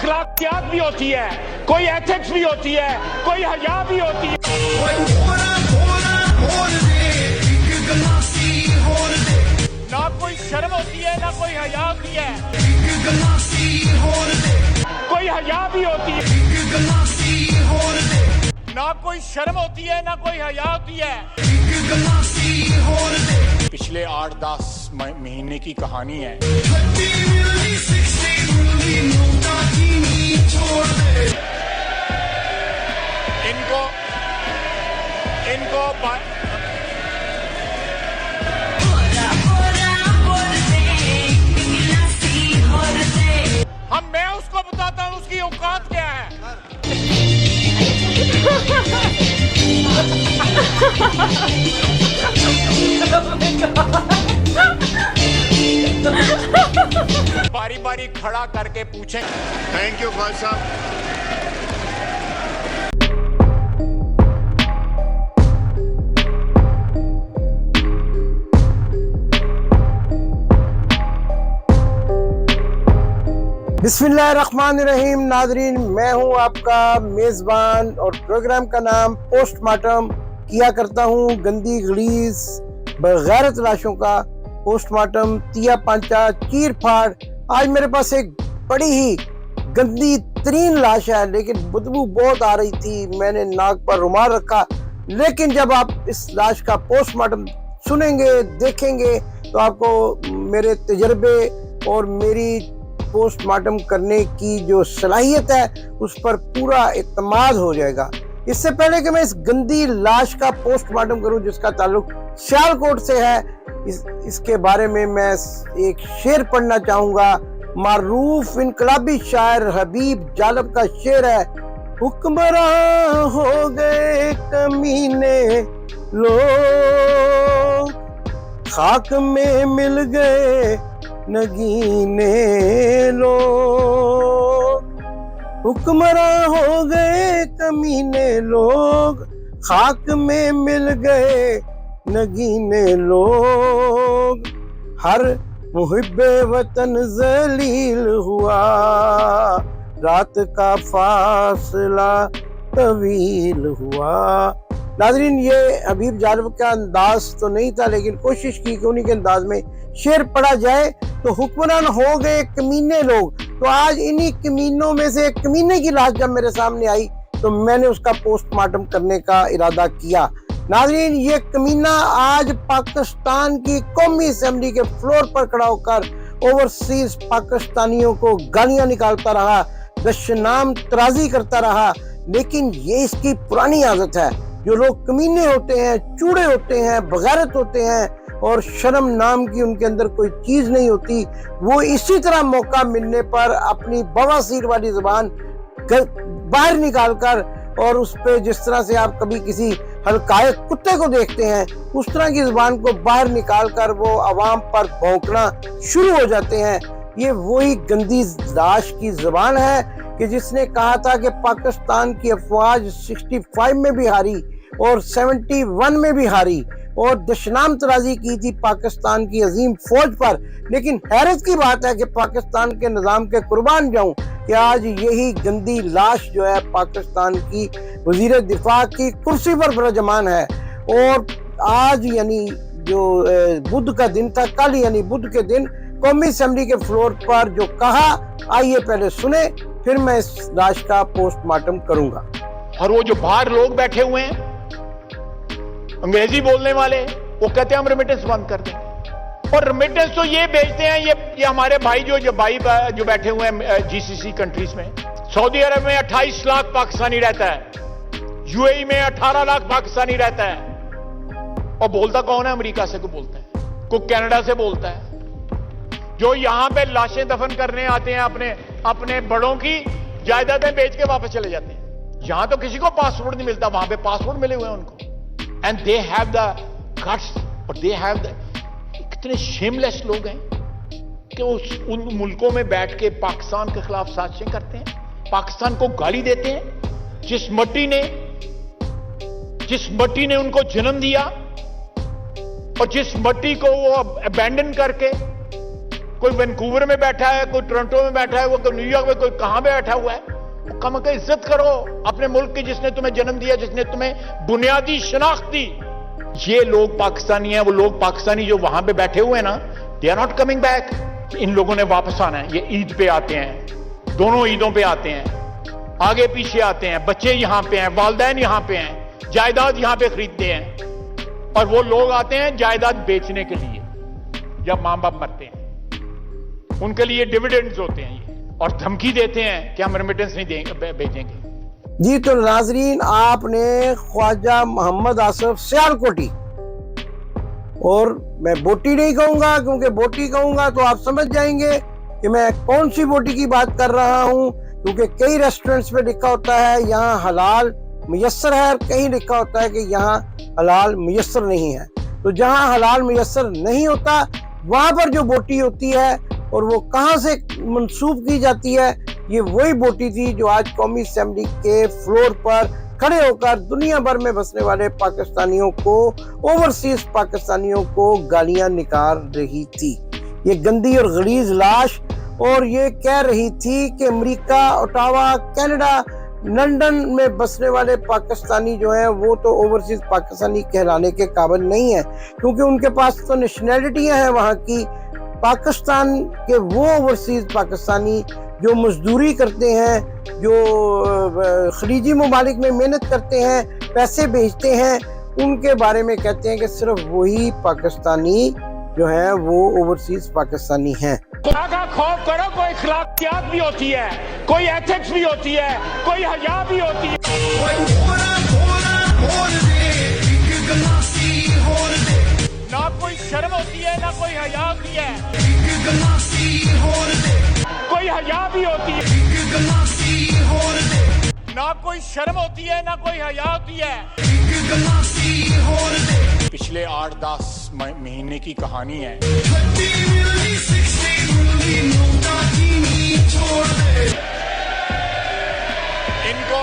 अखलाकियात भी होती है, कोई एथिक्स भी होती है, कोई हया भी होती है। ना कोई शर्म होती है, ना कोई हया होती है, कोई हया भी होती है। ना कोई शर्म होती है, ना कोई हया होती है। पिछले 8-10 महीने की कहानी है। इनको मैं उसको बताता हूँ उसकी औकात क्या है। बारी बारी खड़ा करके पूछें। थैंक यू खान साहब। बिस्मिल्लाहिर्रहमानिर्रहीम। नाजरीन, मैं हूं आपका मेज़बान और प्रोग्राम का नाम पोस्टमार्टम किया करता हूं। गंदी गलीज बगैरत लाशों का पोस्टमार्टम, तिया पांचा, चीर फाड़। आज मेरे पास एक बड़ी ही गंदी तरीन लाश है, लेकिन बदबू बहुत आ रही थी। मैंने नाक पर रुमाल रखा, लेकिन जब आप इस लाश का पोस्टमार्टम सुनेंगे, देखेंगे, तो आपको मेरे तजर्बे और मेरी पोस्टमार्टम करने की जो सलाहियत है उस पर पूरा इत्मीनान हो जाएगा। इससे पहले कि मैं इस गंदी लाश का पोस्टमार्टम करूं जिसका ताल्लुक सियालकोट से है, इसके बारे में मैं एक शेर पढ़ना चाहूंगा। मारूफ इनकलाबी शायर हबीब जालब का शेर है। हुक्मरान हो गए कमीने लोग, खाक में मिल गए नगीने लोग। हुक्मरान हो गए कमीने लोग, खाक में मिल गए नगीने लोग। हर मुहिब्बे वतन जलील हुआ, रात का फासला तवील हुआ। नाज़रीन, ये हबीब जालब का अंदाज तो नहीं था, लेकिन कोशिश की कि उन्हीं के अंदाज में शेर पढ़ा जाए। तो हुक्मरान हो गए कमीने लोग, तो आज इन्हीं कमीनों में से एक कमीने की लाश जब मेरे सामने आई तो मैंने उसका पोस्टमार्टम करने का इरादा किया। नाज़रीन, ये कमीना आज पाकिस्तान की कौमी असेंबली के फ्लोर पर खड़ा होकर ओवरसीज पाकिस्तानियों को गालियां निकालता रहा, दशनाम तराजी करता रहा। लेकिन ये इसकी पुरानी आदत है। जो लोग कमीने होते हैं, चूड़े होते हैं, बगैरत होते हैं और शर्म नाम की उनके अंदर कोई चीज नहीं होती, वो इसी तरह मौका मिलने पर अपनी बवासीर वाली जुबान बाहर निकालकर, और उस पे जिस तरह से आप कभी किसी हल्काए कुत्ते को देखते हैं उस तरह की जुबान को बाहर निकालकर वो आवाम पर भौंकना शुरू हो जाते हैं। ये वही गंदी लाश की जुबान है कि जिसने कहा था कि पाकिस्तान की अफवाज 65 में भी हारी और 71 में भी हारी, और दशनाम तराजी की थी पाकिस्तान की अजीम फौज पर। लेकिन हैरत की बात है कि पाकिस्तान के निज़ाम के कुर्बान जाऊं कि आज यही गंदी लाश जो है पाकिस्तान की वजीर दिफा की कुर्सी पर विराजमान है। और आज यानी जो बुध का दिन था, कल यानी बुध के दिन कौमी असेंबली के फ्लोर पर जो कहा, आइए पहले सुने, फिर मैं इस लाश का पोस्टमार्टम करूंगा। और वो जो बाहर लोग बैठे हुए हैं अंग्रेजी बोलने वाले, वो कहते हैं हम रेमिटेंस बंद कर दें, और रेमिटेंस तो ये भेजते हैं ये हमारे भाई जो बैठे हुए हैं जीसीसी कंट्रीज में। सऊदी अरब में 28 लाख पाकिस्तानी रहता है, यूएई में 18 लाख पाकिस्तानी रहता है, और बोलता कौन है? अमेरिका से को बोलता है, को कनाडा से बोलता है। जो यहां पे लाशें दफन करने आते हैं, अपने बड़ों की जायदादें बेच के वापस चले जाते हैं। यहां तो किसी को पासपोर्ट नहीं मिलता, वहां पे पासपोर्ट मिले हुए हैं उनको। And they have the guts, और दे हैव द, कितने शेमलेस लोग हैं कि उन मुल्कों में बैठ के पाकिस्तान के खिलाफ साजिशें करते हैं, पाकिस्तान को गाली देते हैं। जिस मट्टी ने उनको जन्म दिया और जिस मट्टी को वो अबैंडन करके कोई वैंकूवर में बैठा है, कोई टोरंटो में बैठा है, वो कोई न्यूयॉर्क में, कोई कहां पे बैठा हुआ है। कम से कम इज्जत करो अपने मुल्क की, जिसने तुम्हें जन्म दिया, जिसने तुम्हें बुनियादी शनाख्त दी। ये लोग पाकिस्तानी हैं, वो लोग पाकिस्तानी जो वहां पे बैठे हुए हैं ना, they are not coming back. इन लोगों ने वापस आना है। ये ईद पे आते हैं, दोनों ईदों पे आते हैं, आगे पीछे आते हैं, बच्चे यहां पे हैं, वालिदैन यहां पे हैं, जायदाद यहां पे खरीदते हैं। और वो लोग आते हैं जायदाद बेचने के लिए। जब मां बाप मरते हैं उनके लिए डिविडेंड्स होते हैं ये, और धमकी देते हैं कि हम रेमिटेंस नहीं देंगे, भेजेंगे। जी तो नाजरीन, आपने ख्वाजा मोहम्मद आसिफ सियालकोटी, और मैं बोटी नहीं कहूंगा, क्योंकि बोटी कहूंगा तो आप समझ जाएंगे कि मैं कौन सी बोटी की बात कर रहा हूं, क्योंकि कई रेस्टोरेंट्स में लिखा होता है यहाँ हलाल मुयस्सर है, और कहीं लिखा होता है कि यहाँ हलाल मुयस्सर नहीं है। तो जहाँ हलाल मुयस्सर नहीं होता वहां पर जो बोटी होती है, और वो कहां से मंसूब की जाती है, ये वही बोटी थी जो आज कौमी असेंबली के फ्लोर पर खड़े होकर दुनिया भर में बसने वाले पाकिस्तानियों को, ओवरसीज पाकिस्तानियों को गालियां निकाल रही थी। ये गंदी और गलीज लाश, और ये कह रही थी कि अमेरिका, ओटावा, कनाडा, लंदन में बसने वाले पाकिस्तानी जो हैं वो तो ओवरसीज पाकिस्तानी कहलाने के काबिल नहीं है, क्योंकि उनके पास तो नेशनैलिटियां हैं वहाँ की। पाकिस्तान के वो ओवरसीज पाकिस्तानी जो मजदूरी करते हैं, जो खलीजी ममालिक में मेहनत करते हैं, पैसे भेजते हैं, उनके बारे में कहते हैं कि सिर्फ वही पाकिस्तानी जो है वो ओवरसीज पाकिस्तानी हैं। खुदा का खौफ करो, कोई अखलाकियात भी होती है, कोई एथिक्स भी होती है, कोई हया भी होती है। ना कोई शर्म होती है, ना कोई हया होती है, कोई हया भी होती है, ना कोई शर्म होती है, ना कोई हया होती है। पिछले 8-10 महीने की कहानी है। इनको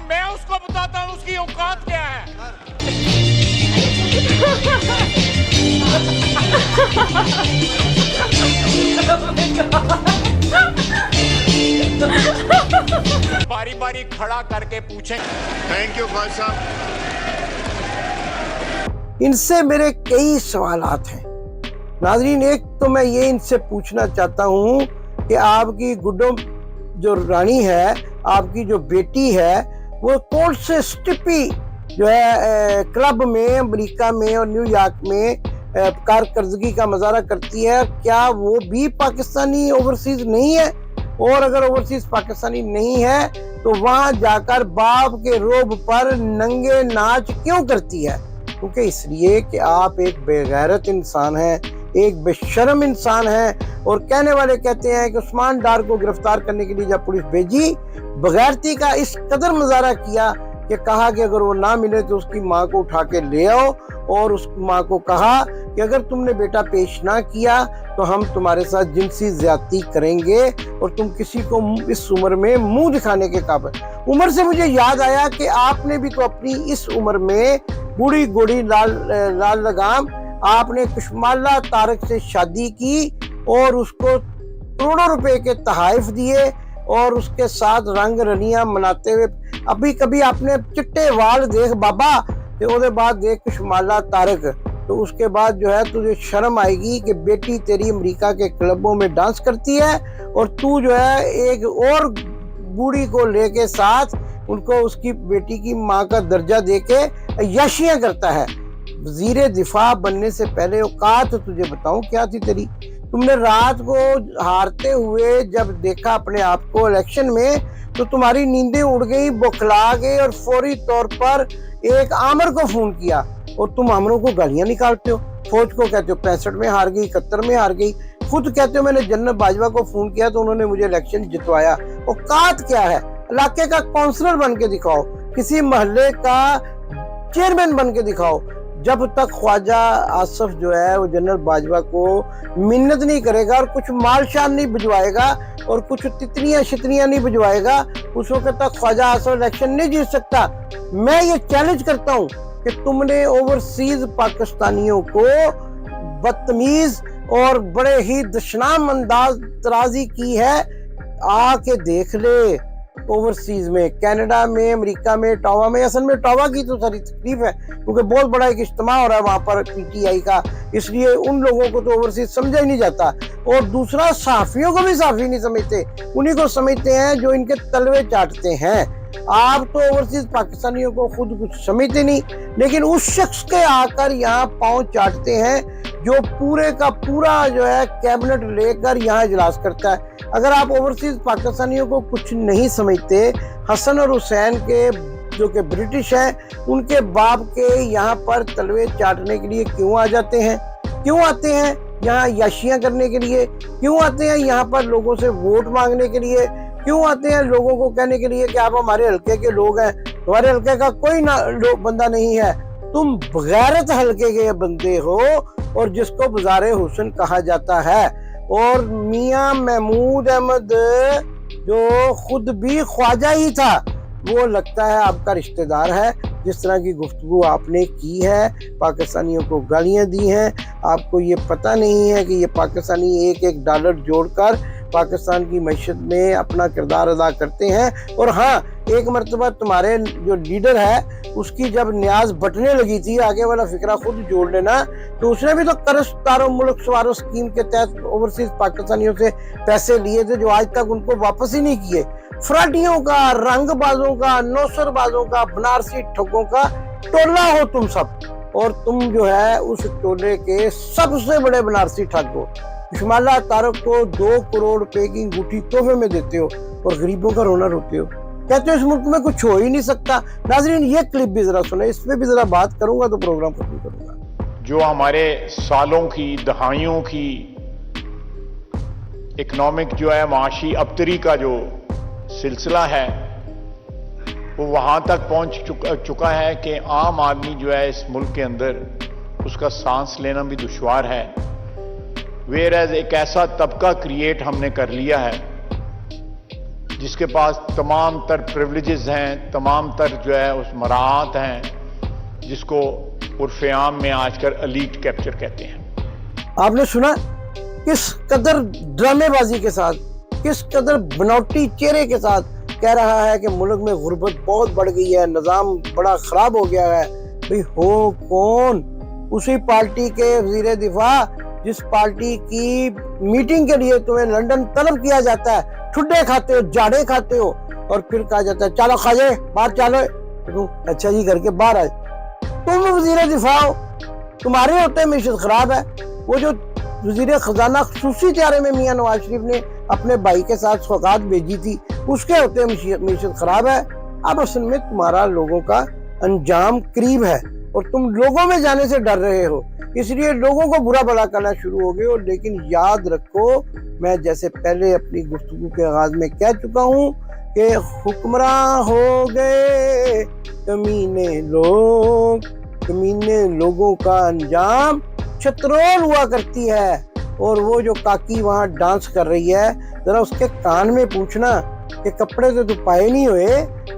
मैं उसको बताता हूँ उसकी औकात क्या है। बारी बारी खड़ा करके पूछें। Thank you Khwaja Sahab. इनसे मेरे कई सवालात हैं नाजरीन। एक तो मैं ये इनसे पूछना चाहता हूँ कि आपकी गुड्डो जो रानी है, आपकी जो बेटी है, वो कौन से स्टिपी जो है क्लब में अमेरिका में और न्यूयॉर्क में कारकर्दगी का मुजाहरा करती है, क्या वो भी पाकिस्तानी ओवरसीज नहीं है? और अगर ओवरसीज पाकिस्तानी नहीं है तो वहां जाकर बाप के रोब पर नंगे नाच क्यों करती है? क्योंकि इसलिए कि आप एक बेगैरत इंसान हैं, एक बेशर्म इंसान हैं। और कहने वाले कहते हैं कि उस्मान डार को गिरफ्तार करने के लिए जब पुलिस भेजी, बगैरती का इस कदर मुजाहरा किया कि कहा कि अगर वो ना मिले तो उसकी माँ को उठा के ले आओ, और उस माँ को कहा कि अगर तुमने बेटा पेश ना किया तो हम तुम्हारे साथ जिनसी ज्यादती करेंगे और तुम किसी को इस उम्र में मुंह दिखाने के काबिल। उम्र से मुझे याद आया कि आपने भी तो अपनी इस उम्र में बूढ़ी गोड़ी लाल लगाम, आपने कुशमाला तारक से शादी की और उसको करोड़ों रुपए के तहाइफ दिए और उसके साथ रंग रलियां मनाते हुए। अभी कभी आपने चिट्टे वाल देख बाबा, तो उसके बाद देख कुशमाला तारक, तो उसके बाद जो है तुझे शर्म आएगी कि बेटी तेरी अमेरिका के क्लबों में डांस करती है और तू जो है एक और बूढ़ी को लेके साथ उनको उसकी बेटी की माँ का दर्जा देके अय्याशियां करता है। वजीर दिफा बनने से पहले औकात तुझे बताऊं क्या थी तेरी? तुमने रात को हारते हुए जब देखा अपने आप को इलेक्शन में, तो तुम्हारी नींदें उड़ गई, बौखला गए और फौरी तौर पर एक आमर को फोन किया और तुम आमरों को गालियां निकालते हो। फौज को कहते हो 65 में हार गई, 71 में हार गई। खुद कहते हो मैंने जनरल बाजवा को फोन किया तो उन्होंने मुझे इलेक्शन जितवाया। औकात क्या है? इलाके का काउंसलर बन के दिखाओ, किसी मोहल्ले का चेयरमैन बन के दिखाओ, जब तक ख्वाजा आसफ जो है वो जनरल बाजवा को मिन्नत नहीं करेगा और कुछ मालशान नहीं भिजवाएगा और कुछ तितलियां शितलियां नहीं भिजवाएगा, उस वक्त तक ख्वाजा आसफ इलेक्शन नहीं जीत सकता। मैं ये चैलेंज करता हूँ कि तुमने ओवरसीज पाकिस्तानियों को बदतमीज और बड़े ही दशनाम अंदाज तराजी की है, आके देख ले। ओवरसीज में, कनाडा में, अमेरिका में, टोवा में, असल में टोवा की तो सारी तकलीफ है क्योंकि बहुत बड़ा एक इज्तिमा हो रहा है वहां पर पीटीआई का, इसलिए उन लोगों को तो ओवरसीज समझा ही नहीं जाता। और दूसरा, सहाफियों को भी सहाफी नहीं समझते, उन्हीं को समझते हैं जो इनके तलवे चाटते हैं। आप तो ओवरसीज पाकिस्तानियों को खुद कुछ समझते नहीं, लेकिन उस शख्स के आकर यहाँ पांव चाटते हैं जो पूरे का पूरा जो है कैबिनेट लेकर यहाँ इजलास करता है। अगर आप ओवरसीज पाकिस्तानियों को कुछ नहीं समझते, हसन और हुसैन के जो कि ब्रिटिश हैं, उनके बाप के यहाँ पर तलवे चाटने के लिए क्यों आ जाते हैं? क्यों आते हैं यहाँ याशियां करने के लिए? क्यों आते हैं यहाँ पर लोगों से वोट मांगने के लिए? क्यों आते हैं लोगों को कहने के लिए कि आप हमारे हल्के के लोग हैं? तुम्हारे हल्के का कोई बंदा नहीं है, तुम बगैरत हल्के के बंदे हो और जिसको बाज़ारे हुस्न कहा जाता है। और मियां महमूद अहमद जो खुद भी ख्वाजा ही था, वो लगता है आपका रिश्तेदार है। जिस तरह की गुफ्तगू आपने की है, पाकिस्तानियों को गालियां दी हैं, आपको ये पता नहीं है कि ये पाकिस्तानी एक एक डॉलर जोड़कर पाकिस्तान की मईशत में अपना किरदार अदा करते हैं। और हाँ, एक मरतबा तुम्हारे जो लीडर है उसकी जब न्याज बटने लगी थी, आगे वाला फिक्रा खुद जोड़ लेना, तो उसने भी तो कर्ज तारो मुल्क सवारो स्कीम के तहत ओवरसीज पाकिस्तानियों से पैसे लिए थे जो आज तक उनको वापस ही नहीं किए। फ्राडियों का, रंगबाजों का, नौसरबाजों का, बनारसी ठगों का टोला हो तुम सब, और तुम जो है उस टोले के सबसे बड़े बनारसी ठग हो। इस्माइल तारक को 2 करोड़ रुपए की अंगूठी तोहफे में देते हो और गरीबों का रोना रोते हो, कहते हो इस मुल्क में कुछ हो ही नहीं सकता। नाज़रीन, ये क्लिप भी जरा सुने, इस पे भी जरा बात करूंगा तो प्रोग्राम खत्म करूंगा। जो हमारे सालों की, दहाइयों की इकोनॉमिक जो है माशी अबतरी का जो सिलसिला है, वो वहां तक पहुंच चुका है कि आम आदमी जो है इस मुल्क के अंदर उसका सांस लेना भी दुश्वार है। वेयरएज एक ऐसा तबका क्रिएट हमने कर लिया है जिसके पास तमाम तर प्रिविलेजेस हैं, तमाम तर जो है उस मराहत हैं, जिसको उर्फ़े आम में आजकल एलीट कैप्चर कहते हैं। आपने सुना किस कदर ड्रामेबाजी के साथ, किस कदर बनावटी चेहरे के साथ कह रहा है कि मुल्क में गुर्बत बहुत बढ़ गई है, निज़ाम बड़ा खराब हो गया है। भाई हो कौन? उसी पार्टी के वज़ीर दिफा जिस पार्टी की मीटिंग के लिए तुम्हें लंदन तलब किया जाता है, ठुड्डे खाते हो, जाड़े खाते हो, और फिर कहा जाता है चलो खाजे बाहर चलो, तो अच्छा जी करके बाहर आए। तुम वज़ीर दिफा हो, तुम्हारे होते मीशत खराब है। वो जो वज़ीर खजाना खुसूसी त्यारे में मियां नवाज शरीफ ने अपने भाई के साथ सौगात भेजी थी, उसके होते मीशत खराब है। अब असल में तुम्हारा लोगों का अंजाम करीब है और तुम लोगों में जाने से डर रहे हो, इसलिए लोगों को बुरा भला करना शुरू हो गए हो। लेकिन याद रखो, मैं जैसे पहले अपनी गुफ्तगू के आगाज में कह चुका हूँ कि हुक्मरान हो गए कमीने लोग, कमीने लोगों का अंजाम छतरोल हुआ करती है। और वो जो काकी वहाँ डांस कर रही है, जरा उसके कान में पूछना कि कपड़े तो तू पाए नहीं हुए,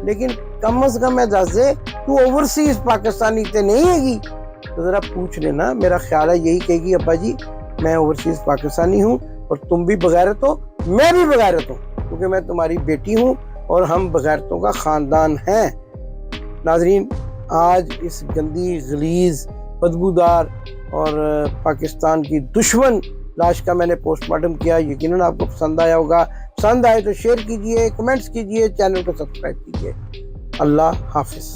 लेकिन कम से कम मैं दस दे तू ओवरसीज पाकिस्तानी ते नहीं हैगी, तो जरा पूछ लेना। मेरा ख्याल है यही कहेगी, अब्बा जी मैं ओवरसीज पाकिस्तानी हूँ और तुम भी बगैरत हो, मैं भी बगैरत हूँ, क्योंकि मैं तुम्हारी बेटी हूँ और हम बगैरतों का खानदान हैं। नाजरीन, आज इस गंदी, गलीज, बदबूदार और पाकिस्तान की दुश्मन लाश का मैंने पोस्टमार्टम किया। यकीनन आपको पसंद आया होगा। पसंद आए तो शेयर कीजिए, कमेंट्स कीजिए, चैनल को सब्सक्राइब कीजिए। अल्लाह हाफिज।